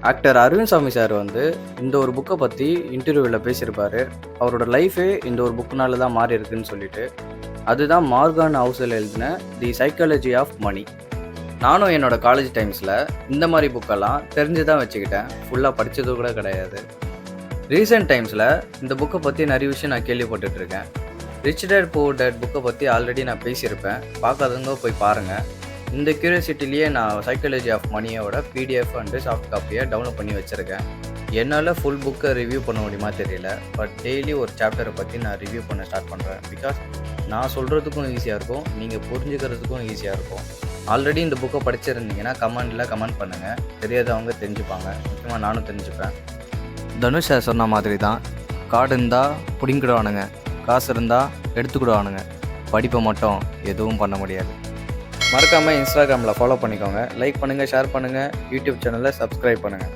Actor Aravind சாமி sir வந்து இந்த ஒரு புக்கை பற்றி இன்டர்வியூவில் பேசியிருப்பார். அவரோட லைஃபே இந்த ஒரு புக்குனால தான் மாறி இருக்குன்னு சொல்லிட்டு. அதுதான் மார்கான் ஹவுஸில் எழுதின தி சைக்காலஜி ஆஃப் மணி. நானும் என்னோட காலேஜ் டைம்ஸில் இந்த மாதிரி புக்கெல்லாம் தெரிஞ்சு தான் வச்சுக்கிட்டேன். ஃபுல்லாக படித்தது கூட கிடையாது. ரீசெண்ட் டைம்ஸில் இந்த புக்கை பற்றி நிறைய விஷயம் நான் கேள்விப்பட்டுட்ருக்கேன். ரிச் டேட் புவர் டேட் புக்கை பற்றி ஆல்ரெடி நான் பேசியிருப்பேன். பார்க்காதவங்க போய் பாருங்கள். இந்த கியூரியாசிட்டிலேயே நான் சைக்காலஜி ஆஃப் மணியோட பிடிஎஃப் அண்டு சாஃப்ட் காப்பியை டவுன்லோட் பண்ணி வச்சுருக்கேன். என்னால் ஃபுல் புக்கை ரிவ்யூ பண்ண முடியுமா தெரியல. பட் டெய்லி ஒரு சாப்டரை பற்றி நான் ரிவ்யூ பண்ண ஸ்டார்ட் பண்ணுறேன். பிகாஸ் நான் சொல்கிறதுக்கும் ஈஸியாக இருக்கும், நீங்கள் புரிஞ்சுக்கிறதுக்கும் ஈஸியாக இருக்கும். ஆல்ரெடி இந்த புக்கை படிச்சிருந்தீங்கன்னா கமெண்ட் பண்ணுங்கள். தெரியாதவங்க தெரிஞ்சுப்பாங்க. முக்கியமாக நானும் தெரிஞ்சுப்பேன். தனுஷ் சார் சொன்ன மாதிரி தான், கார்டு இருந்தால் பிடிங்கிடுவானுங்க, காசு இருந்தால் எடுத்துக்கிடுவானுங்க, படிப்பை மட்டும் எதுவும் பண்ண முடியாது. மறக்காமல் இன்ஸ்டாகிராமில் ஃபாலோ பண்ணிக்கோங்க. லைக் பண்ணுங்கள், ஷேர் பண்ணுங்கள், யூடியூப் சேனலை சப்ஸ்கிரைப் பண்ணுங்கள்.